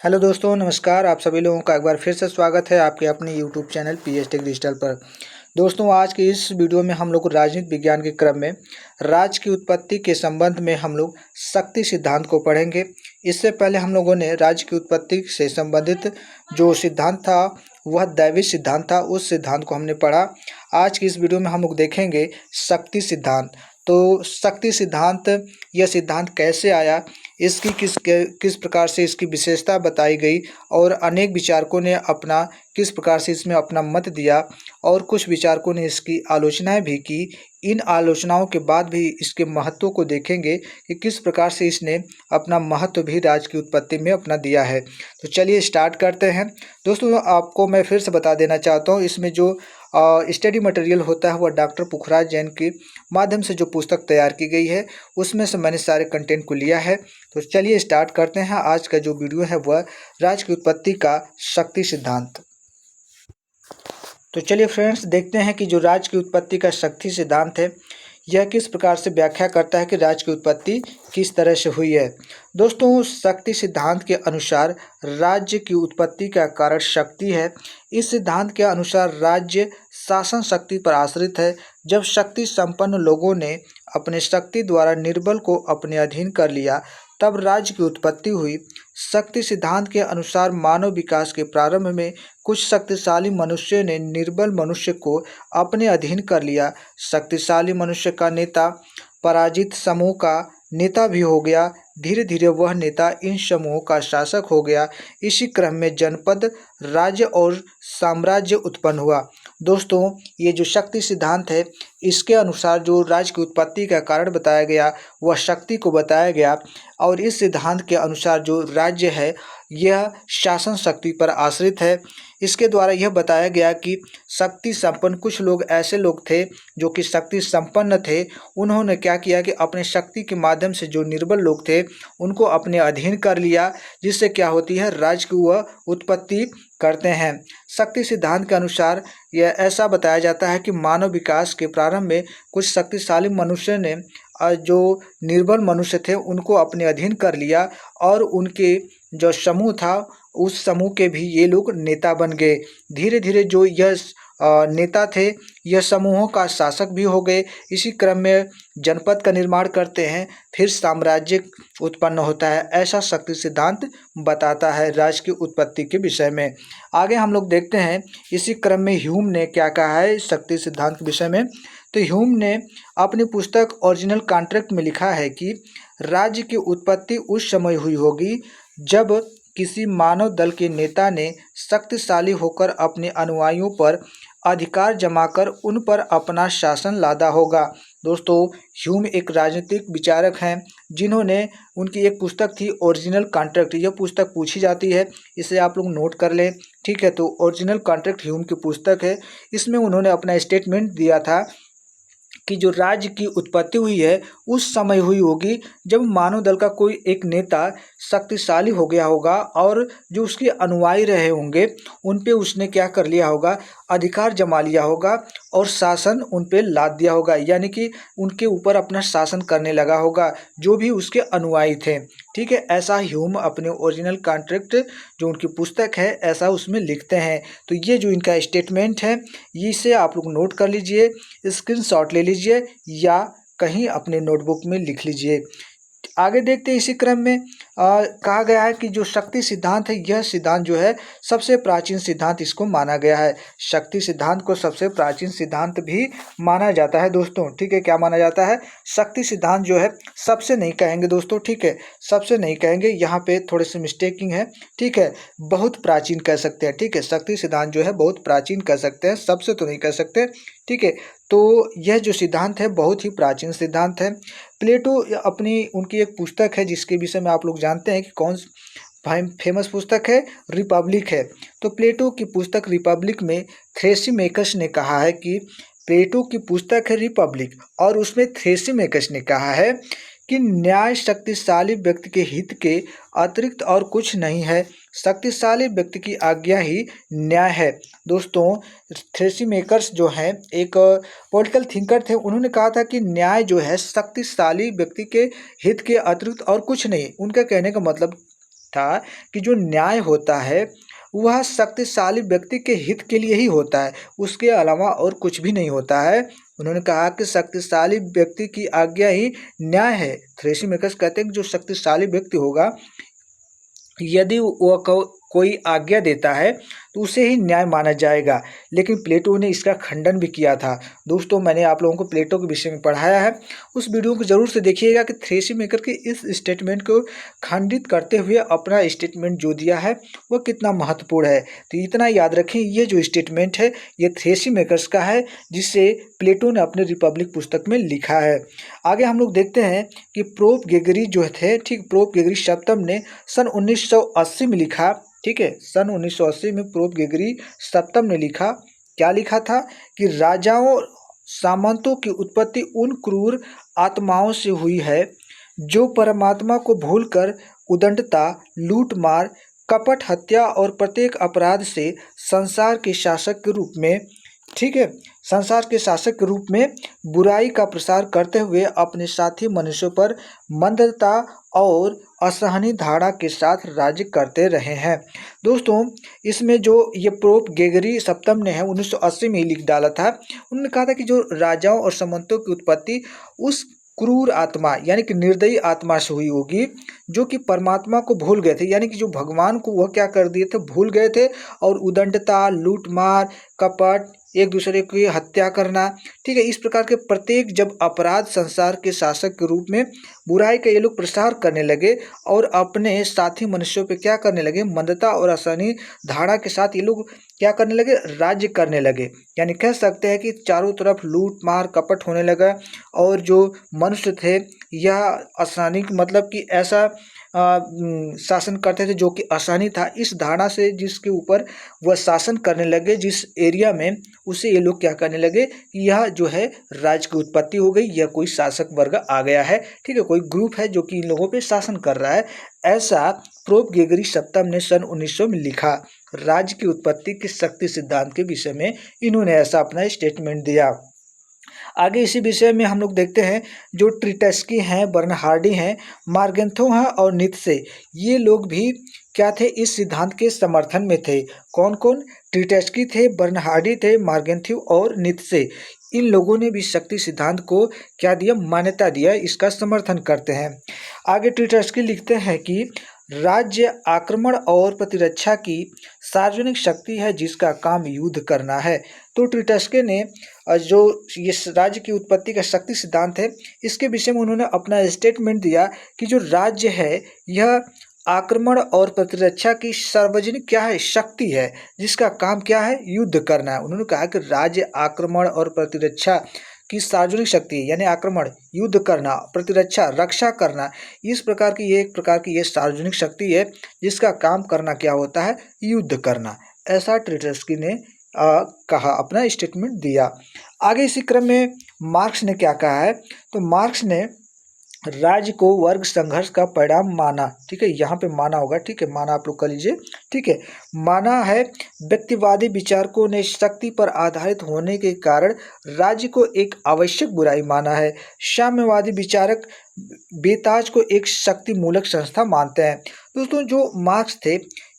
Hello दोस्तों, नमस्कार। आप सभी लोगों का एक बार फिर से स्वागत है आपके अपने YouTube channel pH tech digital पर। दोस्तों, आज की इस वीडियो में हम लोग राजनीति विज्ञान के क्रम में राज्य की उत्पत्ति के संबंध में हम लोग शक्ति सिद्धांत को पढ़ेंगे। इससे पहले हम लोगों ने राज्य की उत्पत्ति से संबंधित जो सिद्धांत था वह दैवी सिद्धांत था, उस सिद्धांत को हमने पढ़ा। आज की इस वीडियो में हम लोग देखेंगे शक्ति सिद्धांत। तो शक्ति सिद्धांत, यह सिद्धांत कैसे आया, इसकी किस प्रकार से इसकी विशेषता बताई गई और अनेक विचारकों ने अपना किस प्रकार से इसमें अपना मत दिया और कुछ विचारकों ने इसकी आलोचनाएं भी की। इन आलोचनाओं के बाद भी इसके महत्व को देखेंगे कि किस प्रकार से इसने अपना महत्व भी राज्य की उत्पत्ति में अपना दिया है। तो चलिए स्टार्ट करते हैं। दोस्तों, आपको मैं फिर से बता देना चाहता हूँ, इसमें जो स्टडी मटेरियल होता है वह डॉक्टर पुखराज जैन के माध्यम से जो पुस्तक तैयार की गई है उसमें से मैंने सारे कंटेंट को लिया है। तो चलिए स्टार्ट करते हैं। आज का जो वीडियो है वह राज्य की उत्पत्ति का शक्ति सिद्धांत। तो चलिए फ्रेंड्स, देखते हैं कि जो राज्य की उत्पत्ति का शक्ति सिद्धांत है यह किस प्रकार से व्याख्या करता है कि राज्य की उत्पत्ति किस तरह से हुई है। दोस्तों, शक्ति सिद्धांत के अनुसार राज्य की उत्पत्ति का कारण शक्ति है। इस सिद्धांत के अनुसार राज्य शासन शक्ति पर आश्रित है। जब शक्ति संपन्न लोगों ने अपने शक्ति द्वारा निर्बल को अपने अधीन कर लिया तब राज्य की उत्पत्ति हुई। शक्ति सिद्धांत के अनुसार मानव विकास के प्रारंभ में कुछ शक्तिशाली मनुष्य ने निर्बल मनुष्य को अपने अधीन कर लिया। शक्तिशाली मनुष्य का नेता पराजित समूह का नेता भी हो गया। धीरे धीरे वह नेता इन समूहों का शासक हो गया। इसी क्रम में जनपद, राज्य और साम्राज्य उत्पन्न हुआ। दोस्तों, ये जो शक्ति सिद्धांत है इसके अनुसार जो राज्य की उत्पत्ति का कारण बताया गया वह शक्ति को बताया गया और इस सिद्धांत के अनुसार जो राज्य है यह शासन शक्ति पर आश्रित है। इसके द्वारा यह बताया गया कि शक्ति संपन्न कुछ लोग ऐसे लोग थे जो कि शक्ति संपन्न थे। उन्होंने क्या किया कि अपने शक्ति के माध्यम से जो निर्बल लोग थे उनको अपने अधीन कर लिया, जिससे क्या होती है, राज्य की वह उत्पत्ति करते हैं। शक्ति सिद्धांत के अनुसार यह ऐसा बताया जाता है कि मानव विकास के प्रारंभ में कुछ शक्तिशाली मनुष्य ने जो निर्बल मनुष्य थे उनको अपने अधीन कर लिया और उनके जो समूह था उस समूह के भी ये लोग नेता बन गए। धीरे धीरे जो यह नेता थे यह समूहों का शासक भी हो गए। इसी क्रम में जनपद का निर्माण करते हैं, फिर साम्राज्य उत्पन्न होता है। ऐसा शक्ति सिद्धांत बताता है राज्य की उत्पत्ति के विषय में। आगे हम लोग देखते हैं इसी क्रम में ह्यूम ने क्या कहा है शक्ति सिद्धांत के विषय में। तो ह्यूम ने अपनी पुस्तक ओरिजिनल कॉन्ट्रैक्ट में लिखा है कि राज्य की उत्पत्ति उस समय हुई होगी जब किसी मानव दल के नेता ने शक्तिशाली होकर अपने अनुयायियों पर अधिकार जमाकर उन पर अपना शासन लादा होगा। दोस्तों, ह्यूम एक राजनीतिक विचारक हैं जिन्होंने उनकी एक पुस्तक थी ओरिजिनल कॉन्ट्रैक्ट। यह पुस्तक पूछी जाती है, इसे आप लोग नोट कर लें, ठीक है। तो ओरिजिनल कॉन्ट्रैक्ट ह्यूम की पुस्तक है। इसमें उन्होंने अपना स्टेटमेंट दिया था कि जो राज्य की उत्पत्ति हुई है उस समय हुई होगी जब मानव दल का कोई एक नेता शक्तिशाली हो गया होगा और जो उसके अनुयायी रहे होंगे उन पे उसने क्या कर लिया होगा, अधिकार जमा लिया होगा और शासन उन पे लाद दिया होगा, यानी कि उनके ऊपर अपना शासन करने लगा होगा जो भी उसके अनुयायी थे, ठीक है। ऐसा ह्यूम अपने ओरिजिनल कॉन्ट्रैक्ट जो उनकी पुस्तक है ऐसा उसमें लिखते हैं। तो ये जो इनका स्टेटमेंट है इसे आप लोग नोट कर लीजिए, स्क्रीनशॉट ले लीजिए या कहीं अपने नोटबुक में लिख लीजिए। आगे देखते हैं इसी क्रम में कहा गया है कि जो शक्ति सिद्धांत है यह सिद्धांत जो है सबसे प्राचीन सिद्धांत इसको माना गया है। शक्ति सिद्धांत को सबसे प्राचीन सिद्धांत भी माना जाता है दोस्तों, ठीक है। क्या माना जाता है, शक्ति सिद्धांत जो है सबसे नहीं कहेंगे दोस्तों, ठीक है, सबसे नहीं कहेंगे, यहाँ पे थोड़े से मिस्टेकिंग है, ठीक है। बहुत प्राचीन कह सकते हैं, ठीक है। शक्ति सिद्धांत जो है बहुत प्राचीन कह सकते हैं, सबसे तो नहीं कह सकते, ठीक है। तो यह जो सिद्धांत है बहुत ही प्राचीन सिद्धांत है। प्लेटो अपनी उनकी एक पुस्तक है जिसके विषय में आप लोग जानते हैं कि कौन फेमस पुस्तक है, रिपब्लिक है। तो प्लेटो की पुस्तक रिपब्लिक में थ्रेसिमेकस ने कहा है कि प्लेटो की पुस्तक है रिपब्लिक और उसमें थ्रेसिमेकस ने कहा है कि न्याय शक्तिशाली व्यक्ति के हित के अतिरिक्त और कुछ नहीं है, शक्तिशाली व्यक्ति की आज्ञा ही न्याय है। दोस्तों, थ्रेसिमेकर्स जो हैं एक पॉलिटिकल थिंकर थे, उन्होंने कहा था कि न्याय जो है शक्तिशाली व्यक्ति के हित के अतिरिक्त और कुछ नहीं। उनका कहने का मतलब था कि जो न्याय होता है वह शक्तिशाली व्यक्ति के हित के लिए ही होता है, उसके अलावा और कुछ भी नहीं होता है। उन्होंने कहा कि शक्तिशाली व्यक्ति की आज्ञा ही न्याय है। थ्रेसी मेकर्स कहते हैं कि जो शक्तिशाली व्यक्ति होगा, यदि वह कोई आज्ञा देता है तो उसे ही न्याय माना जाएगा। लेकिन प्लेटो ने इसका खंडन भी किया था। दोस्तों, मैंने आप लोगों को प्लेटो के विषय में पढ़ाया है, उस वीडियो को जरूर से देखिएगा कि थ्रेसी मेकर के इस स्टेटमेंट को खंडित करते हुए अपना स्टेटमेंट जो दिया है वह कितना महत्वपूर्ण है। तो इतना याद रखें, ये जो स्टेटमेंट है ये थ्रेसी मेकर्स का है, जिसे प्लेटो ने अपने रिपब्लिक पुस्तक में लिखा है। आगे हम लोग देखते हैं कि प्रोप गेगरी जो थे, ठीक, प्रोप गेगरी सप्तम ने सन 1980 में लिखा। ठीक है, सन 1980 में प्रोप गेगरी सप्तम ने लिखा। क्या लिखा था कि राजाओं सामंतों की उत्पत्ति उन क्रूर आत्माओं से हुई है जो परमात्मा को भूलकर उदंडता, लूटमार, कपट, हत्या और प्रत्येक अपराध से संसार के शासक के रूप में, ठीक है, संसार के शासक के रूप में बुराई का प्रसार करते हुए अपने साथी मनुष्यों पर मंदता और असहनीय धारणा के साथ राज्य करते रहे हैं। दोस्तों, इसमें जो ये प्रोप गेगरी सप्तम ने है 1980 में ही लिख डाला था। उन्होंने कहा था कि जो राजाओं और सामंतों की उत्पत्ति उस क्रूर आत्मा यानी कि निर्दयी आत्मा से हुई होगी जो कि परमात्मा को भूल गए थे, यानी कि जो भगवान को वह क्या कर दिए थे, भूल गए थे, और उदंडता, लूटमार, कपट, एक दूसरे की हत्या करना, ठीक है, इस प्रकार के प्रत्येक जब अपराध संसार के शासक के रूप में बुराई का ये लोग प्रसार करने लगे और अपने साथी मनुष्यों पे क्या करने लगे, मंदता और असहनीय धारणा के साथ ये लोग क्या करने लगे, राज्य करने लगे। यानी कह सकते हैं कि चारों तरफ लूट मार कपट होने लगा और जो मनुष्य थे यह असहनीय, मतलब कि ऐसा शासन करते थे जो कि असहनीय था। इस धारणा से जिसके ऊपर वह शासन करने लगे, जिस एरिया में, उसे ये लोग क्या करने लगे कि यह जो है राज्य की उत्पत्ति हो गई, यह कोई शासक वर्ग आ गया है, ठीक है, कोई ग्रुप है जो कि इन लोगों पे शासन कर रहा है। ऐसा प्रोप गेगरी सप्तम ने सन 1900 में लिखा। राज्य की उत्पत्ति के शक्ति सिद्धांत के विषय में इन्होंने ऐसा अपना स्टेटमेंट दिया। आगे इसी विषय में हम लोग देखते हैं जो ट्रिटस्की हैं, बर्नहार्डी हैं, मार्गेंथो हैं और नीत्शे, ये लोग भी क्या थे, इस सिद्धांत के समर्थन में थे। कौन कौन? ट्रिटस्की थे, बर्नहार्डी थे, मार्गेंथो और नीत्शे। इन लोगों ने भी शक्ति सिद्धांत को क्या दिया, मान्यता दिया, इसका समर्थन करते हैं। आगे ट्रिटस्की लिखते हैं कि राज्य आक्रमण और प्रतिरक्षा की सार्वजनिक शक्ति है जिसका काम युद्ध करना है। तो ट्रिटस्की ने जो ये राज्य की उत्पत्ति का शक्ति सिद्धांत है, इसके विषय में उन्होंने अपना स्टेटमेंट दिया कि जो राज्य है यह आक्रमण और प्रतिरक्षा की सार्वजनिक क्या है, शक्ति है, जिसका काम क्या है, युद्ध करना है। उन्होंने कहा कि राज्य आक्रमण और प्रतिरक्षा की सार्वजनिक शक्ति है, यानी आक्रमण, युद्ध करना, प्रतिरक्षा, रक्षा करना, इस प्रकार की ये एक प्रकार की ये सार्वजनिक शक्ति है जिसका काम करना क्या होता है, युद्ध करना। ऐसा ट्रिटस्की ने कहा, अपना स्टेटमेंट दिया। आगे इसी क्रम में मार्क्स ने क्या कहा है, तो मार्क्स ने राज्य को वर्ग संघर्ष का परिणाम माना। ठीक है, यहाँ पे माना होगा, ठीक है, माना आप लोग कर लीजिए, ठीक है, माना है। व्यक्तिवादी विचारकों ने शक्ति पर आधारित होने के कारण राज्य को एक आवश्यक बुराई माना है। साम्यवादी विचारक बेताज को एक शक्ति मूलक संस्था मानते हैं। दोस्तों, जो मार्क्स थे,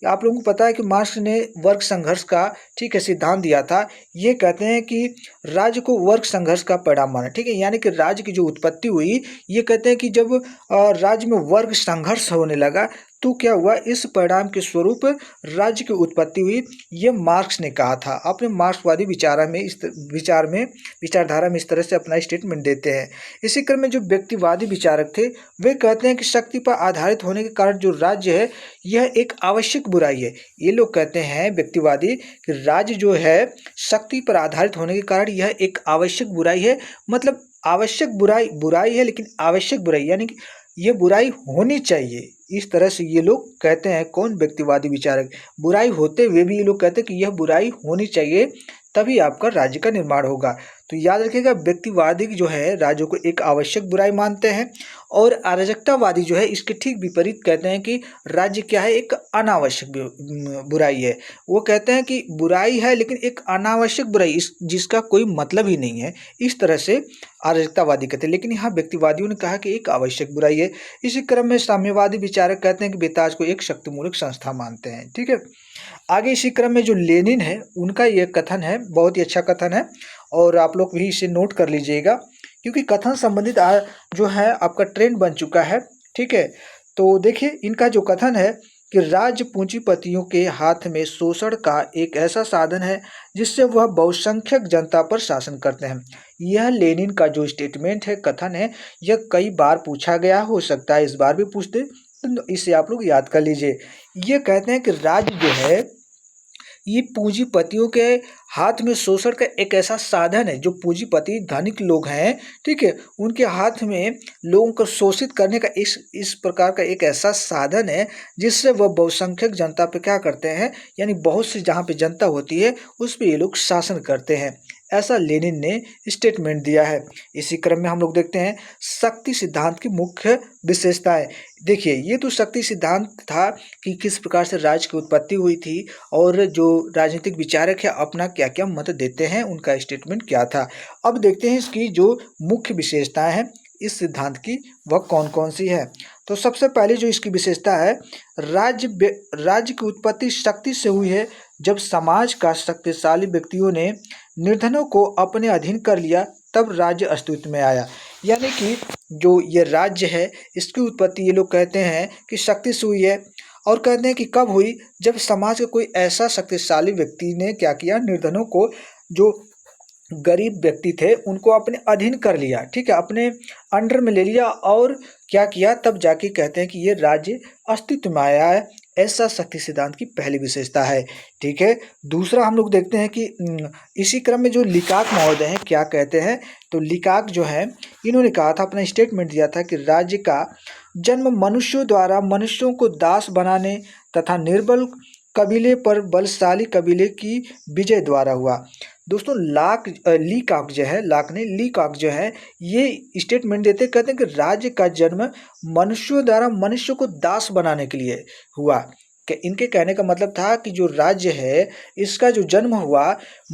आप लोगों को पता है कि मार्क्स ने वर्ग संघर्ष का, ठीक है, सिद्धांत दिया था। ये कहते हैं कि राज्य को वर्ग संघर्ष का परिणाम माना, ठीक है, यानी कि राज्य की जो उत्पत्ति हुई, ये कहते हैं कि जब राज्य में वर्ग संघर्ष होने लगा तो क्या हुआ, इस परिणाम के स्वरूप राज्य की उत्पत्ति हुई। ये मार्क्स ने कहा था। अपने मार्क्सवादी विचारधारा में इस तरह से अपना स्टेटमेंट देते हैं। इसी क्रम में जो व्यक्तिवादी विचारक थे वे कहते हैं कि शक्ति पर आधारित होने के कारण जो राज्य है यह एक आवश्यक बुराई है। ये लोग कहते हैं व्यक्तिवादी कि राज्य जो है शक्ति पर आधारित होने के कारण यह एक आवश्यक बुराई है। मतलब आवश्यक बुराई है, लेकिन आवश्यक बुराई, यानी कि ये बुराई होनी चाहिए। इस तरह से ये लोग कहते हैं। कौन? व्यक्तिवादी विचारक। बुराई होते हुए भी ये लोग कहते हैं कि यह बुराई होनी चाहिए तभी आपका राज्य का निर्माण होगा। तो याद रखिएगा, व्यक्तिवादी जो है राज्यों को एक आवश्यक बुराई मानते हैं और अराजकतावादी जो है इसके ठीक विपरीत कहते हैं कि राज्य क्या है, एक अनावश्यक बुराई है। वो कहते हैं कि बुराई है लेकिन एक अनावश्यक बुराई, जिसका कोई मतलब ही नहीं है। इस तरह से अराजकतावादी कहते हैं, लेकिन यहाँ व्यक्तिवादियों ने कहा कि एक आवश्यक बुराई है। इसी क्रम में साम्यवादी विचारक कहते हैं कि बेताज को एक शक्तिमूलक संस्था मानते हैं। ठीक है, आगे इसी क्रम में जो लेनिन है उनका ये कथन है, बहुत ही अच्छा कथन है और आप लोग भी इसे नोट कर लीजिएगा, क्योंकि कथन संबंधित जो है आपका ट्रेंड बन चुका है। ठीक है, तो देखिए इनका जो कथन है कि राज्य पूंजीपतियों के हाथ में शोषण का एक ऐसा साधन है जिससे वह बहुसंख्यक जनता पर शासन करते हैं। यह लेनिन का जो स्टेटमेंट है, कथन है, यह कई बार पूछा गया, हो सकता है इस बार भी पूछ दे, तो इसे आप लोग याद कर लीजिए। ये कहते हैं कि राज्य जो है ये पूंजीपतियों के हाथ में शोषण का एक ऐसा साधन है, जो पूंजीपति धनिक लोग हैं, ठीक है, उनके हाथ में लोगों को शोषित करने का इस प्रकार का एक ऐसा साधन है जिससे वह बहुसंख्यक जनता पे क्या करते हैं, यानी बहुत सी जहाँ पे जनता होती है उस पे ये लोग शासन करते हैं। ऐसा लेनिन ने स्टेटमेंट दिया है। इसी क्रम में हम लोग देखते हैं शक्ति सिद्धांत की मुख्य विशेषताएं। देखिए ये तो शक्ति सिद्धांत था कि किस प्रकार से राज्य की उत्पत्ति हुई थी और जो राजनीतिक विचारक है अपना क्या क्या मत देते हैं, उनका स्टेटमेंट क्या था। अब देखते हैं इसकी जो मुख्य विशेषताएं हैं इस सिद्धांत की, वह कौन कौन सी है। तो सबसे पहले जो इसकी विशेषता है, राज्य की उत्पत्ति शक्ति से हुई है। जब समाज का शक्तिशाली व्यक्तियों ने निर्धनों को अपने अधीन कर लिया तब राज्य अस्तित्व में आया। यानी कि जो ये राज्य है इसकी उत्पत्ति ये लोग कहते हैं कि शक्ति से हुई है, और कहते हैं कि कब हुई, जब समाज का कोई ऐसा शक्तिशाली व्यक्ति ने क्या किया, निर्धनों को, जो गरीब व्यक्ति थे उनको अपने अधीन कर लिया, ठीक है, अपने अंडर में ले लिया और क्या किया, तब जाके कहते हैं कि ये राज्य अस्तित्व में आया है। ऐसा शक्ति सिद्धांत की पहली विशेषता है। ठीक है, दूसरा हम लोग देखते हैं कि इसी क्रम में जो लिकाक महोदय हैं क्या कहते हैं, तो लिकाक जो है इन्होंने कहा था, अपना स्टेटमेंट दिया था कि राज्य का जन्म मनुष्यों द्वारा मनुष्यों को दास बनाने तथा निर्बल कबीले पर बलशाली कबीले की विजय द्वारा हुआ। दोस्तों लीकाक जो है, लीकाक जो है ये स्टेटमेंट देते, कहते हैं कि राज्य का जन्म मनुष्यों द्वारा मनुष्य को दास बनाने के लिए हुआ। कि इनके कहने का मतलब था कि जो राज्य है इसका जो जन्म हुआ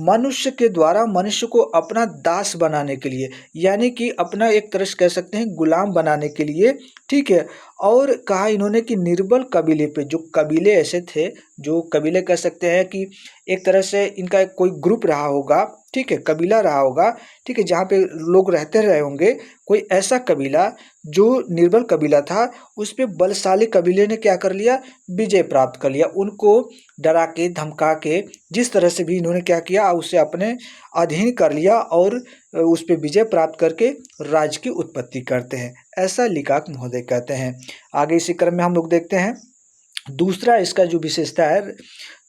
मनुष्य के द्वारा मनुष्य को अपना दास बनाने के लिए, यानी कि अपना एक तरह से कह सकते हैं गुलाम बनाने के लिए। ठीक है, और कहा इन्होंने कि निर्बल कबीले पे, जो कबीले ऐसे थे, जो कबीले कह सकते हैं कि एक तरह से इनका कोई ग्रुप रहा होगा, ठीक है, कबीला रहा होगा, ठीक है, जहाँ पे लोग रहते रहे होंगे, कोई ऐसा कबीला जो निर्बल कबीला था उस पे बलशाली कबीले ने क्या कर लिया, विजय प्राप्त कर लिया। उनको डरा के धमका के जिस तरह से भी इन्होंने क्या किया, उसे अपने अधीन कर लिया और उस पे विजय प्राप्त करके राज्य की उत्पत्ति करते हैं। ऐसा लिकाक महोदय कहते हैं। आगे इसी क्रम में हम लोग देखते हैं दूसरा इसका जो विशेषता है,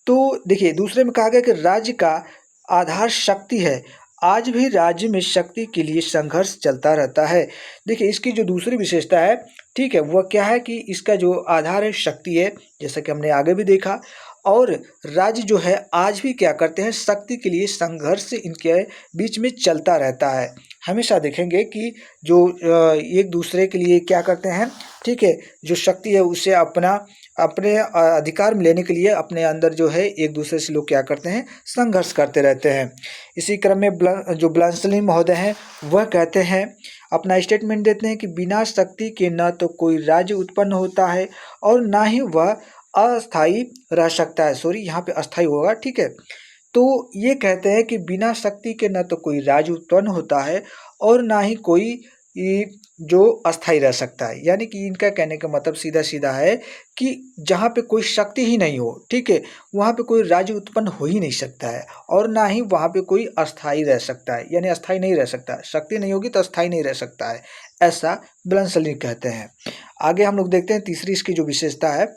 तो देखिए दूसरे में कहा गया कि राज्य का आधार शक्ति है, आज भी राज्य में शक्ति के लिए संघर्ष चलता रहता है। देखिए इसकी जो दूसरी विशेषता है, ठीक है, वह क्या है कि इसका जो आधार है शक्ति है, जैसा कि हमने आगे भी देखा, और राज्य जो है आज भी क्या करते हैं, शक्ति के लिए संघर्ष इनके बीच में चलता रहता है। हमेशा देखेंगे कि जो एक दूसरे के लिए क्या करते हैं, ठीक है, जो शक्ति है उसे अपने अधिकार में लेने के लिए अपने अंदर जो है एक दूसरे से लोग क्या करते हैं, संघर्ष करते रहते हैं। इसी क्रम में जो ब्लंसली महोदय हैं वह कहते हैं, अपना स्टेटमेंट देते हैं कि बिना शक्ति के न तो कोई राज्य उत्पन्न होता है और ना ही वह अस्थाई रह सकता है। सॉरी, यहाँ पे अस्थाई होगा, ठीक है। तो ये कहते हैं कि बिना शक्ति के न तो कोई राज्य उत्पन्न होता है और ना ही कोई जो अस्थाई रह सकता है। यानी कि इनका कहने का मतलब सीधा सीधा है कि जहाँ पे कोई शक्ति ही नहीं हो, ठीक है, वहाँ पे कोई राज्य उत्पन्न हो ही नहीं सकता है और ना ही वहाँ पे कोई अस्थाई रह सकता है, यानी अस्थाई नहीं रह सकता है। शक्ति नहीं होगी तो अस्थाई नहीं रह सकता है, ऐसा ब्लंसली कहते हैं। आगे हम लोग देखते हैं तीसरी इसकी जो विशेषता है,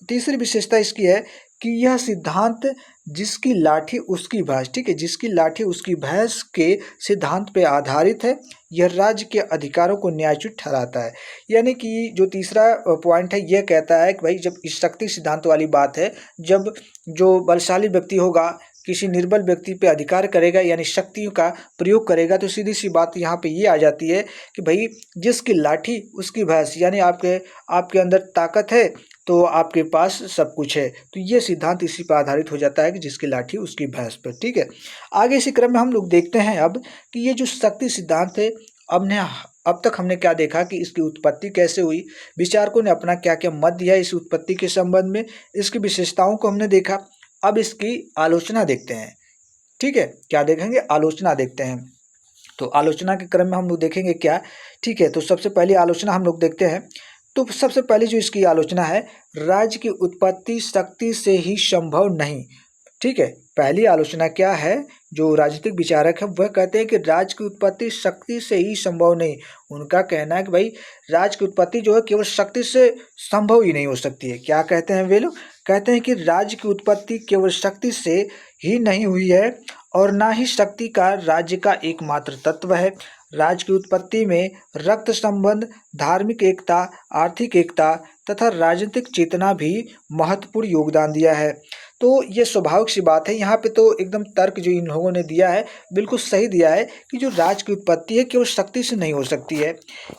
तीसरी विशेषता इसकी है कि यह सिद्धांत जिसकी लाठी उसकी भैंस, ठीक है, जिसकी लाठी उसकी भैंस के सिद्धांत पे आधारित है, यह राज्य के अधिकारों को न्यायोचित ठहराता है। यानी कि जो तीसरा पॉइंट है यह कहता है कि भाई जब इस शक्ति सिद्धांत वाली बात है, जब जो बलशाली व्यक्ति होगा किसी निर्बल व्यक्ति पे अधिकार करेगा यानी शक्तियों का प्रयोग करेगा, तो सीधी सी बात यहाँ पे ये आ जाती है कि भाई जिसकी लाठी उसकी भैंस, यानी आपके अंदर ताकत है तो आपके पास सब कुछ है। तो ये सिद्धांत इसी पर आधारित हो जाता है कि जिसकी लाठी उसकी भैंस पर। ठीक है, आगे इसी क्रम में हम लोग देखते हैं अब कि ये जो शक्ति सिद्धांत है, अब तक हमने क्या देखा कि इसकी उत्पत्ति कैसे हुई, विचारकों ने अपना क्या क्या मत दिया इस उत्पत्ति के संबंध में, इसकी विशेषताओं को हमने देखा। अब इसकी आलोचना देखते हैं। ठीक है, क्या देखेंगे, आलोचना देखते हैं। तो आलोचना के क्रम में हम लोग देखेंगे क्या। ठीक है, तो सबसे पहली आलोचना हम लोग देखते हैं। तो सबसे पहले जो इसकी आलोचना है, राज्य की उत्पत्ति शक्ति से ही संभव नहीं। ठीक है, पहली आलोचना क्या है, जो राजनीतिक विचारक है वह कहते हैं कि राज्य की उत्पत्ति शक्ति से ही संभव नहीं। उनका कहना है कि भाई राज्य की उत्पत्ति जो है केवल शक्ति से संभव ही नहीं हो सकती है। क्या कहते हैं वे लोग, कहते हैं कि राज्य की उत्पत्ति केवल शक्ति से ही नहीं हुई है और ना ही शक्ति का राज्य का एकमात्र तत्व है। राज्य की उत्पत्ति में रक्त संबंध, धार्मिक एकता, आर्थिक एकता तथा राजनीतिक चेतना भी महत्वपूर्ण योगदान दिया है। तो ये स्वाभाविक सी बात है, यहाँ पे तो एकदम तर्क जो इन लोगों ने दिया है बिल्कुल सही दिया है कि जो राज्य की उत्पत्ति है केवल शक्ति से नहीं हो सकती है।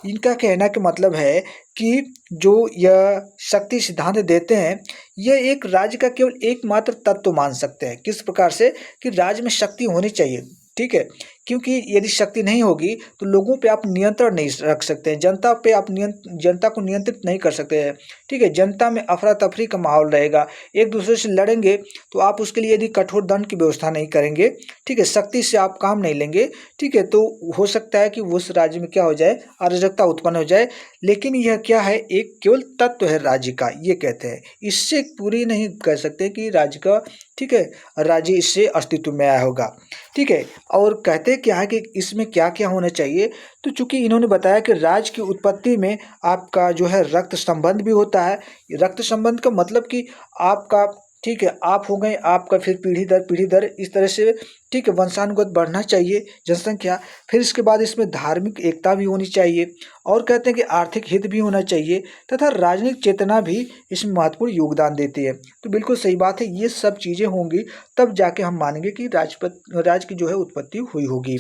इनका कहना का मतलब है कि जो यह शक्ति सिद्धांत देते हैं, यह एक राज्य का केवल एकमात्र तत्व मान सकते हैं। किस प्रकार से, कि राज्य में शक्ति होनी चाहिए। ठीक है, क्योंकि यदि शक्ति नहीं होगी तो लोगों पे आप नियंत्रण नहीं रख सकते हैं, जनता पे आप जनता को नियंत्रित नहीं कर सकते हैं। ठीक है, जनता में अफरा तफरी का माहौल रहेगा, एक दूसरे से लड़ेंगे, तो आप उसके लिए यदि कठोर दंड की व्यवस्था नहीं करेंगे, ठीक है, शक्ति से आप काम नहीं लेंगे, ठीक है, तो हो सकता है कि उस राज्य में क्या हो जाए, अराजकता उत्पन्न हो जाए। लेकिन यह क्या है, एक केवल तत्व है राज्य का, ये कहते हैं। इससे पूरी नहीं कह सकते कि राज्य का, ठीक है, राज्य इससे अस्तित्व में आया होगा। ठीक है, और कहते क्या है कि इसमें क्या क्या होना चाहिए। तो चूंकि इन्होंने बताया कि राज्य की उत्पत्ति में आपका जो है रक्त संबंध भी होता है। रक्त संबंध का मतलब कि आपका, ठीक है, आप हो गए, आपका फिर पीढ़ी दर इस तरह से, ठीक है, वंशानुगत बढ़ना चाहिए जनसंख्या। फिर इसके बाद इसमें धार्मिक एकता भी होनी चाहिए, और कहते हैं कि आर्थिक हित भी होना चाहिए तथा राजनीतिक चेतना भी इसमें महत्वपूर्ण योगदान देती है। तो बिल्कुल सही बात है, ये सब चीज़ें होंगी तब जाके हम मानेंगे कि राज्य की जो है उत्पत्ति हुई होगी।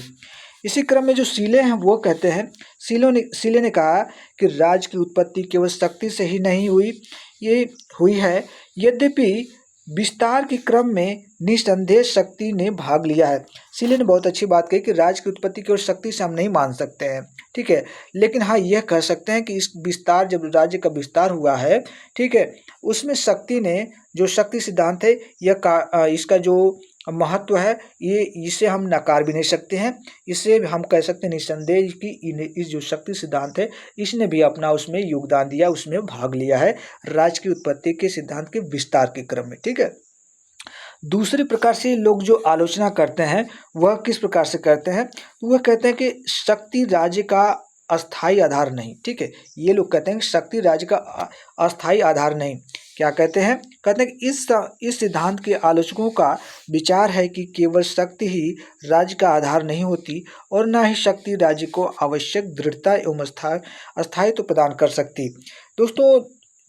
इसी क्रम में जो सीले हैं वो कहते हैं, सीले ने कहा कि राज्य की उत्पत्ति केवल शक्ति से ही नहीं हुई, ये हुई है, यद्यपि विस्तार के क्रम में निसंदेह शक्ति ने भाग लिया है। सीले ने बहुत अच्छी बात कही कि राज्य की उत्पत्ति केवल शक्ति से हम नहीं मान सकते हैं। ठीक है, लेकिन हाँ यह कह सकते हैं कि इस विस्तार, जब राज्य का विस्तार हुआ है, ठीक है, उसमें शक्ति ने, जो शक्ति सिद्धांत है, इसका जो महत्व है, ये इसे हम नकार भी नहीं सकते हैं। इसे हम कह सकते हैं निस्संदेह कि इस जो शक्ति सिद्धांत है, इसने भी अपना उसमें योगदान दिया, उसमें भाग लिया है राज्य की उत्पत्ति के सिद्धांत के विस्तार के क्रम में। ठीक है, दूसरे प्रकार से लोग जो आलोचना करते हैं वह किस प्रकार से करते हैं, तो वह कहते हैं कि शक्ति राज्य का अस्थाई आधार नहीं। ठीक है, ये लोग कहते हैं कि शक्ति राज्य का अस्थाई आधार नहीं। क्या कहते हैं, कहते हैं कि इस सिद्धांत के आलोचकों का विचार है कि केवल शक्ति ही राज्य का आधार नहीं होती और न ही शक्ति राज्य को आवश्यक दृढ़ता एवं अस्थायित्व प्रदान कर सकती। दोस्तों,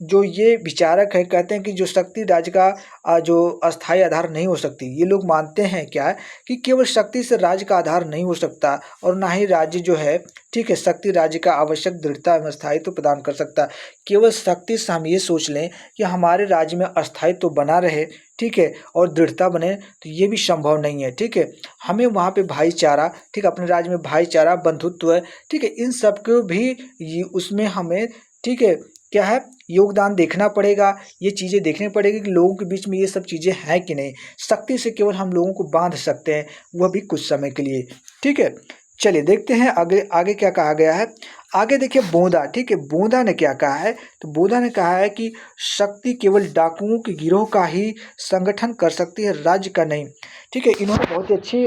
जो ये विचारक है कहते हैं कि जो शक्ति राज्य का जो अस्थायी आधार नहीं हो सकती, ये लोग मानते हैं क्या कि केवल शक्ति से राज्य का आधार नहीं हो सकता और ना ही राज्य जो है, ठीक है, शक्ति राज्य का आवश्यक दृढ़ता एवं अस्थायित्व प्रदान कर सकता। केवल शक्ति से हम ये सोच लें कि हमारे राज्य में अस्थायित्व बना रहे, ठीक है, और दृढ़ता बने, तो ये भी संभव नहीं है। ठीक है, हमें वहाँ पे भाईचारा, ठीक है, अपने राज्य में भाईचारा, बंधुत्व, ठीक है, इन सब को भी उसमें हमें, ठीक है, क्या है, योगदान देखना पड़ेगा। ये चीज़ें देखनी पड़ेगी कि लोगों के बीच में ये सब चीज़ें हैं कि नहीं। शक्ति से केवल हम लोगों को बांध सकते हैं, वह भी कुछ समय के लिए। ठीक है, चलिए देखते हैं आगे क्या कहा गया है। आगे देखिए बोधा, ठीक है, बोधा ने क्या कहा है, तो बोधा ने कहा है कि शक्ति केवल डाकुओं के गिरोह का ही संगठन कर सकती है, राज्य का नहीं। ठीक है, इन्होंने बहुत ही अच्छी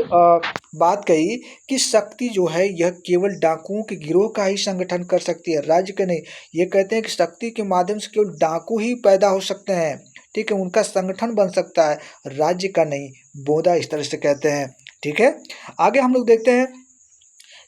बात कही कि शक्ति जो है यह केवल डाकुओं के गिरोह का ही संगठन कर सकती है, राज्य का नहीं। ये कहते हैं कि शक्ति के माध्यम से केवल डाकू ही पैदा हो सकते हैं, ठीक है, उनका संगठन बन सकता है, राज्य का नहीं। बोधा इस तरह से कहते हैं। ठीक है, आगे हम लोग देखते हैं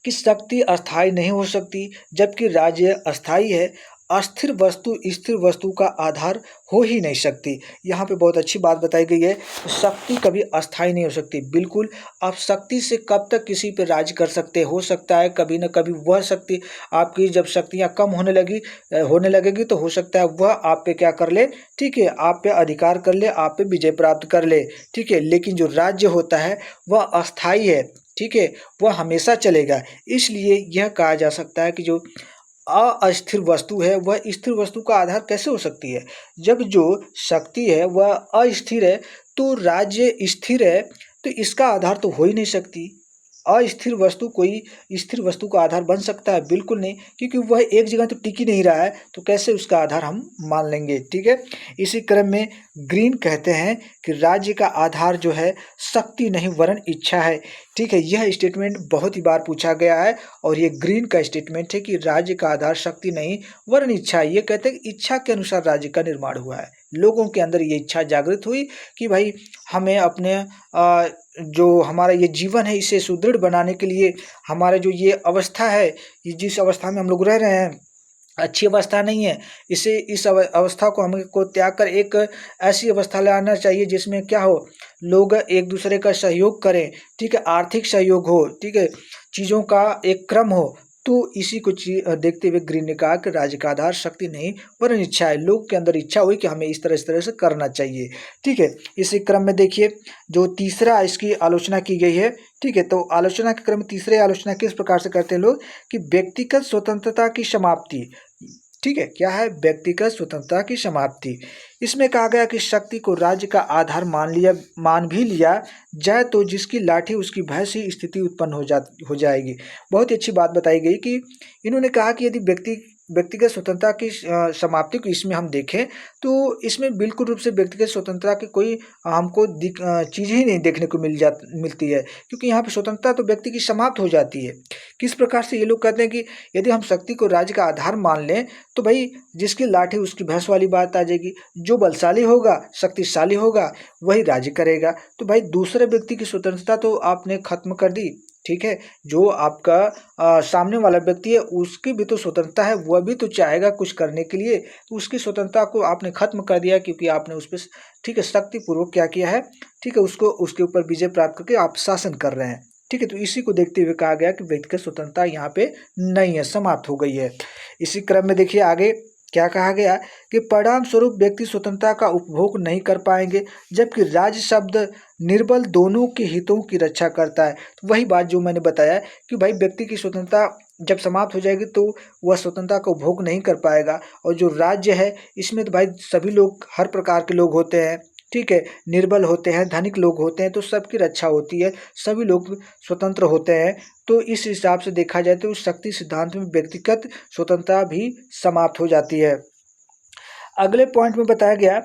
कि शक्ति अस्थायी नहीं हो सकती जबकि राज्य अस्थायी है। अस्थिर वस्तु स्थिर वस्तु का आधार हो ही नहीं सकती। यहाँ पे बहुत अच्छी बात बताई गई है, शक्ति कभी अस्थायी नहीं हो सकती। बिल्कुल, आप शक्ति से कब तक किसी पे राज कर सकते, हो सकता है कभी न कभी वह शक्ति आपकी जब शक्तियाँ कम होने लगेगी तो हो सकता है वह आप पे क्या कर ले, ठीक है, आप पे अधिकार कर ले, आप पे विजय प्राप्त कर ले, ठीक है। लेकिन जो राज्य होता है वह अस्थायी है, ठीक है, वह हमेशा चलेगा। इसलिए यह कहा जा सकता है कि जो अस्थिर वस्तु है वह स्थिर वस्तु का आधार कैसे हो सकती है? जब जो शक्ति है वह अस्थिर है तो राज्य स्थिर है, तो इसका आधार तो हो ही नहीं सकती। अस्थिर वस्तु कोई स्थिर वस्तु का आधार बन सकता है? बिल्कुल नहीं, क्योंकि वह एक जगह तो टिक ही नहीं रहा है, तो कैसे उसका आधार हम मान लेंगे, ठीक है। इसी क्रम में ग्रीन कहते हैं कि राज्य का आधार जो है शक्ति नहीं वरन इच्छा है, ठीक है। यह स्टेटमेंट बहुत ही बार पूछा गया है और ये ग्रीन का स्टेटमेंट है कि राज्य का आधार शक्ति नहीं वरन इच्छा है। ये कहते हैं कि इच्छा के अनुसार राज्य का निर्माण हुआ है। लोगों के अंदर ये इच्छा जागृत हुई कि भाई हमें अपने जो हमारा ये जीवन है इसे सुदृढ़ बनाने के लिए हमारा जो ये अवस्था है, ये जिस अवस्था में हम लोग रह रहे हैं अच्छी अवस्था नहीं है, इसे इस अवस्था को हमको त्याग कर एक ऐसी अवस्था लाना चाहिए जिसमें क्या हो, लोग एक दूसरे का सहयोग करें, ठीक है, आर्थिक सहयोग हो, ठीक है, चीज़ों का एक क्रम हो। तो इसी को देखते हुए ग्रीन ने कहा कि राज्य का आधार शक्ति नहीं वरन इच्छा है। लोग के अंदर इच्छा हुई कि हमें इस तरह से करना चाहिए, ठीक है। इसी क्रम में देखिए जो तीसरा इसकी आलोचना की गई है, ठीक है, तो आलोचना के क्रम में तीसरे आलोचना किस प्रकार से करते हैं लोग कि व्यक्तिगत स्वतंत्रता की समाप्ति, ठीक है, क्या है, व्यक्तिगत स्वतंत्रता की समाप्ति। इसमें कहा गया कि शक्ति को राज्य का आधार मान भी लिया जाए तो जिसकी लाठी उसकी भय से स्थिति उत्पन्न हो जाएगी। बहुत ही अच्छी बात बताई गई कि इन्होंने कहा कि यदि व्यक्तिगत स्वतंत्रता की समाप्ति को इसमें हम देखें तो इसमें बिल्कुल रूप से व्यक्तिगत स्वतंत्रता की कोई हमको चीज़ ही नहीं देखने को मिलती है, क्योंकि यहाँ पे स्वतंत्रता तो व्यक्ति की समाप्त हो जाती है। किस प्रकार से ये लोग कहते हैं कि यदि हम शक्ति को राज्य का आधार मान लें तो भाई जिसकी लाठी उसकी भैंस वाली बात आ जाएगी। जो बलशाली होगा, शक्तिशाली होगा, वही राज्य करेगा। तो भाई दूसरे व्यक्ति की स्वतंत्रता तो आपने खत्म कर दी, ठीक है। जो आपका सामने वाला व्यक्ति है उसकी भी तो स्वतंत्रता है, वह भी तो चाहेगा कुछ करने के लिए, तो उसकी स्वतंत्रता को आपने खत्म कर दिया क्योंकि आपने उस पर, ठीक है, शक्तिपूर्वक क्या किया है, ठीक है, उसको उसके ऊपर विजय प्राप्त करके आप शासन कर रहे हैं, ठीक है। तो इसी को देखते हुए कहा गया कि व्यक्तिगत स्वतंत्रता यहाँ पे नहीं है, समाप्त हो गई है। इसी क्रम में देखिए आगे क्या कहा गया कि परिणाम स्वरूप व्यक्ति स्वतंत्रता का उपभोग नहीं कर पाएंगे, जबकि राज्य शब्द निर्बल दोनों के हितों की रक्षा करता है। तो वही बात जो मैंने बताया कि भाई व्यक्ति की स्वतंत्रता जब समाप्त हो जाएगी तो वह स्वतंत्रता का उपभोग नहीं कर पाएगा, और जो राज्य है इसमें तो भाई सभी लोग हर प्रकार के लोग होते हैं, ठीक है, निर्बल होते हैं, धनिक लोग होते हैं, तो सबकी रक्षा होती है, सभी लोग स्वतंत्र होते हैं। तो इस हिसाब से देखा जाए तो शक्ति सिद्धांत में व्यक्तिगत स्वतंत्रता भी समाप्त हो जाती है। अगले पॉइंट में बताया गया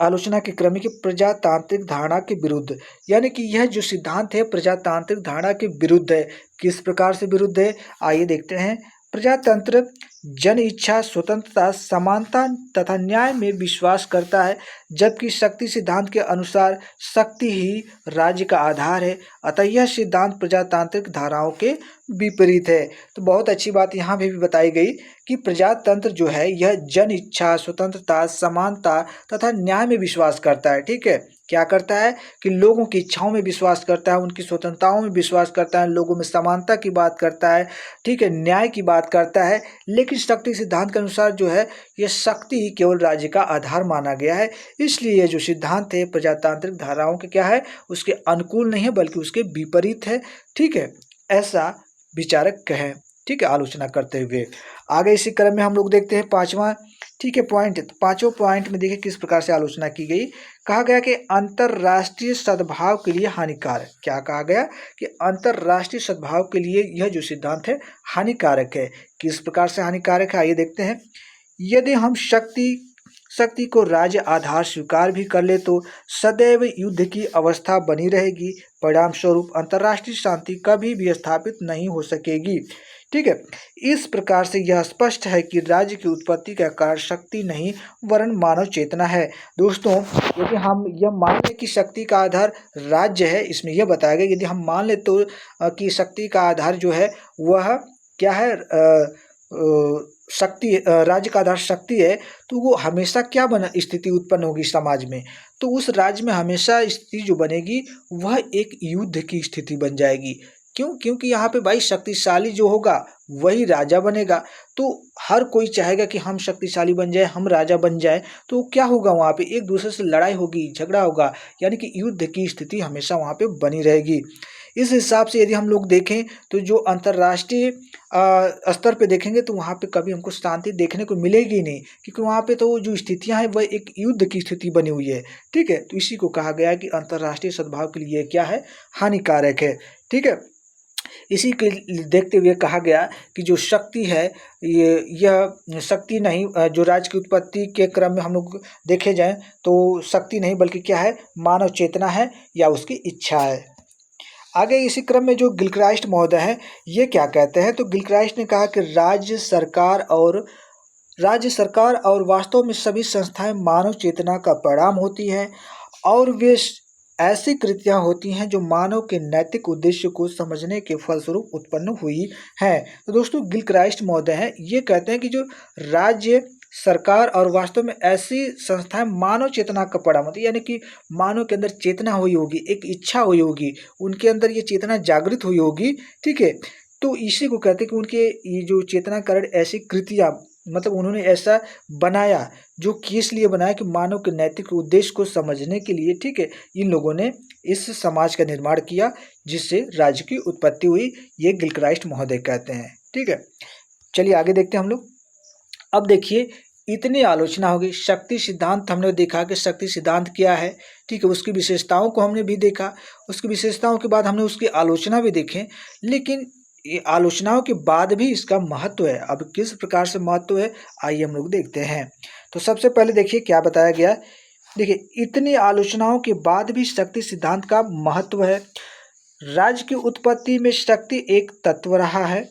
आलोचना के क्रम में कि प्रजातांत्रिक धारणा के विरुद्ध, यानी कि यह जो सिद्धांत है प्रजातांत्रिक धारणा के विरुद्ध है। किस प्रकार से विरुद्ध है, आइए देखते हैं। प्रजातंत्र जन इच्छा, स्वतंत्रता, समानता तथा न्याय में विश्वास करता है, जबकि शक्ति सिद्धांत के अनुसार शक्ति ही राज्य का आधार है। अतः यह सिद्धांत प्रजातांत्रिक धाराओं के विपरीत है। तो बहुत अच्छी बात यहाँ भी बताई गई कि प्रजातंत्र जो है यह जन इच्छा, स्वतंत्रता, समानता तथा न्याय में विश्वास करता है, ठीक है। क्या करता है कि लोगों की इच्छाओं में विश्वास करता है, उनकी स्वतंत्रताओं में विश्वास करता है, लोगों में समानता की बात करता है, ठीक है, न्याय की बात करता है। लेकिन शक्ति सिद्धांत के अनुसार जो है ये शक्ति ही केवल राज्य का आधार माना गया है। इसलिए जो सिद्धांत है प्रजातांत्रिक धाराओं के क्या है, उसके अनुकूल नहीं है बल्कि उसके विपरीत है, ठीक है, ऐसा विचारक कहें, ठीक है, आलोचना करते हुए। आगे इसी क्रम में हम लोग देखते हैं पांचवा, ठीक है, पॉइंट। तो पांचों पॉइंट में देखिए किस प्रकार से आलोचना की गई। कहा गया कि अंतरराष्ट्रीय सद्भाव के लिए हानिकारक। क्या कहा गया कि अंतरराष्ट्रीय सद्भाव के लिए यह जो सिद्धांत है हानिकारक है। किस प्रकार से हानिकारक है, आइए देखते हैं। यदि हम शक्ति को राज्य आधार स्वीकार भी कर ले तो सदैव युद्ध की अवस्था बनी रहेगी। परिणाम स्वरूप अंतर्राष्ट्रीय शांति कभी भी स्थापित नहीं हो सकेगी, ठीक है। इस प्रकार से यह स्पष्ट है कि राज्य की उत्पत्ति का कारण शक्ति नहीं वरन मानव चेतना है। दोस्तों यदि हम यह मान लें कि शक्ति का आधार राज्य है, इसमें यह बताया गया यदि हम मान ले तो कि शक्ति का आधार जो है वह क्या है, राज्य का आधार शक्ति है, तो वो हमेशा क्या बना स्थिति उत्पन्न होगी समाज में, तो उस राज्य में हमेशा स्थिति जो बनेगी वह एक युद्ध की स्थिति बन जाएगी। क्यों? क्योंकि यहाँ पे भाई शक्तिशाली जो होगा वही राजा बनेगा। तो हर कोई चाहेगा कि हम शक्तिशाली बन जाए, हम राजा बन जाए। तो क्या होगा, वहाँ पे एक दूसरे से लड़ाई होगी, झगड़ा होगा, यानी कि युद्ध की स्थिति हमेशा वहाँ पे बनी रहेगी। इस हिसाब से यदि हम लोग देखें तो जो अंतर्राष्ट्रीय स्तर पे देखेंगे तो वहाँ पे कभी हमको शांति देखने को मिलेगी नहीं, क्योंकि वहाँ पे तो जो स्थितियाँ हैं वह एक युद्ध की स्थिति बनी हुई है। ठीक है, तो इसी को कहा गया है कि अंतर्राष्ट्रीय सद्भाव के लिए क्या है, हानिकारक है। ठीक है, इसी के देखते हुए कहा गया कि जो शक्ति है यह शक्ति नहीं, जो राज्य की उत्पत्ति के क्रम में हम लोग देखे जाएं तो शक्ति नहीं बल्कि क्या है, मानव चेतना है या उसकी इच्छा है। आगे इसी क्रम में जो गिलक्राइस्ट महोदय हैं ये क्या कहते हैं, तो गिलक्राइस्ट ने कहा कि राज्य सरकार और वास्तव में सभी संस्थाएं मानव चेतना का परिणाम होती हैं और वे ऐसी कृतियां होती हैं जो मानव के नैतिक उद्देश्य को समझने के फलस्वरूप उत्पन्न हुई हैं। तो दोस्तों गिलक्राइस्ट महोदय हैं ये कहते हैं कि जो राज्य सरकार और वास्तव में ऐसी संस्थाएं मानव चेतना का परिणाम होती है, यानी कि मानव के अंदर चेतना हुई होगी, एक इच्छा हुई होगी, उनके अंदर ये चेतना जागृत हुई होगी। ठीक है, तो इसी को कहते हैं कि उनके ये जो चेतना कारण ऐसी कृतियां, मतलब उन्होंने ऐसा बनाया जो किस लिए बनाया, कि मानव के नैतिक उद्देश्य को समझने के लिए। ठीक है, इन लोगों ने इस समाज का निर्माण किया जिससे राज्य की उत्पत्ति हुई, ये गिलक्राइस्ट महोदय कहते हैं। ठीक है, चलिए आगे देखते हैं हम लोग। अब देखिए, इतनी आलोचना होगी शक्ति सिद्धांत, हमने देखा कि शक्ति सिद्धांत क्या है। ठीक है, उसकी विशेषताओं को हमने भी देखा, उसकी विशेषताओं के बाद हमने उसकी आलोचना भी देखें, लेकिन ये आलोचनाओं के बाद भी इसका महत्व है। अब किस प्रकार से महत्व है, आइए हम लोग देखते हैं। तो सबसे पहले देखिए क्या बताया गया। देखिए, इतनी आलोचनाओं के बाद भी शक्ति सिद्धांत का महत्व है। राज्य की उत्पत्ति में शक्ति एक तत्व रहा है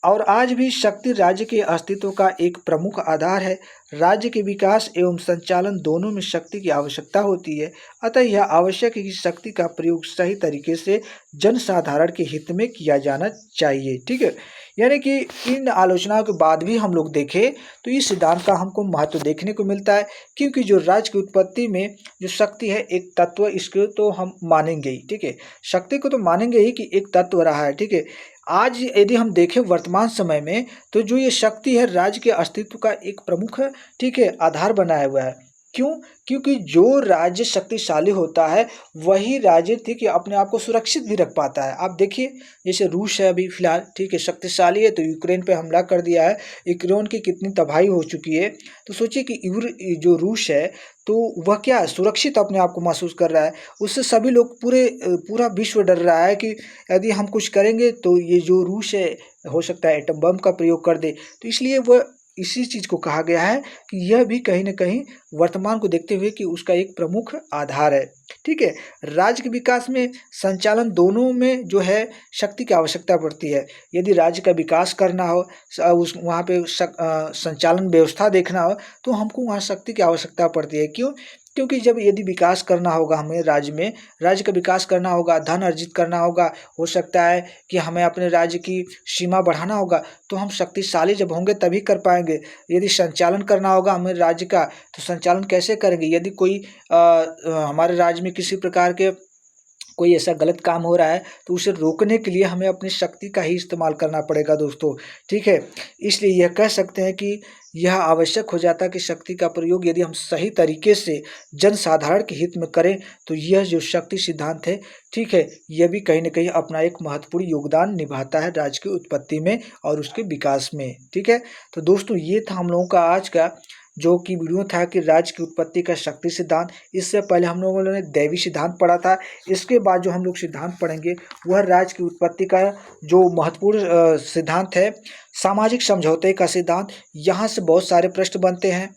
और आज भी शक्ति राज्य के अस्तित्व का एक प्रमुख आधार है। राज्य के विकास एवं संचालन दोनों में शक्ति की आवश्यकता होती है। अतः यह आवश्यक है कि शक्ति का प्रयोग सही तरीके से जनसाधारण के हित में किया जाना चाहिए। ठीक है, यानी कि इन आलोचनाओं के बाद भी हम लोग देखें तो इस सिद्धांत का हमको महत्व देखने को मिलता है, क्योंकि जो राज्य की उत्पत्ति में जो शक्ति है एक तत्व, इसको तो हम मानेंगे ही। ठीक है, शक्ति को तो मानेंगे ही कि एक तत्व रहा है। ठीक है, आज यदि हम देखें वर्तमान समय में तो जो ये शक्ति है राज्य के अस्तित्व का एक प्रमुख, ठीक है, आधार बनाया हुआ है। क्यों? क्योंकि जो राज्य शक्तिशाली होता है वही राज्य, ठीक है, अपने आप को सुरक्षित भी रख पाता है। आप देखिए जैसे रूस है अभी फिलहाल, ठीक है, शक्तिशाली है तो यूक्रेन पे हमला कर दिया है, यूक्रेन की कितनी तबाही हो चुकी है। तो सोचिए कि जो रूस है तो वह क्या सुरक्षित अपने आप को महसूस कर रहा है, उससे सभी लोग पूरा विश्व डर रहा है कि यदि हम कुछ करेंगे तो ये जो रूस है हो सकता है एटम बम का प्रयोग कर दे। तो इसलिए वह इसी चीज़ को कहा गया है कि यह भी कहीं न कहीं वर्तमान को देखते हुए कि उसका एक प्रमुख आधार है। ठीक है, राज्य के विकास में संचालन दोनों में जो है शक्ति की आवश्यकता पड़ती है। यदि राज्य का विकास करना हो, उस वहाँ पे संचालन व्यवस्था देखना हो तो हमको वहाँ शक्ति की आवश्यकता पड़ती है। क्यों? क्योंकि जब यदि विकास करना होगा हमें राज्य का विकास करना होगा, धन अर्जित करना होगा, हो सकता है कि हमें अपने राज्य की सीमा बढ़ाना होगा, तो हम शक्तिशाली जब होंगे तभी कर पाएंगे। यदि संचालन करना होगा हमें राज्य का, तो संचालन कैसे करेंगे? यदि कोई हमारे राज्य में किसी प्रकार के कोई ऐसा गलत काम हो रहा है तो उसे रोकने के लिए हमें अपनी शक्ति का ही इस्तेमाल करना पड़ेगा दोस्तों। ठीक है, इसलिए यह कह सकते हैं कि यह आवश्यक हो जाता है कि शक्ति का प्रयोग यदि हम सही तरीके से जनसाधारण के हित में करें तो यह जो शक्ति सिद्धांत है, ठीक है, यह भी कहीं न कहीं अपना एक महत्वपूर्ण योगदान निभाता है राज्य की उत्पत्ति में और उसके विकास में। ठीक है, तो दोस्तों ये था हम लोगों का आज का जो कि वीडियो था कि राज्य की उत्पत्ति का शक्ति सिद्धांत। इससे पहले हम लोगों ने दैवी सिद्धांत पढ़ा था। इसके बाद जो हम लोग सिद्धांत पढ़ेंगे वह राज्य की उत्पत्ति का जो महत्वपूर्ण सिद्धांत है, सामाजिक समझौते का सिद्धांत। यहाँ से बहुत सारे प्रश्न बनते हैं।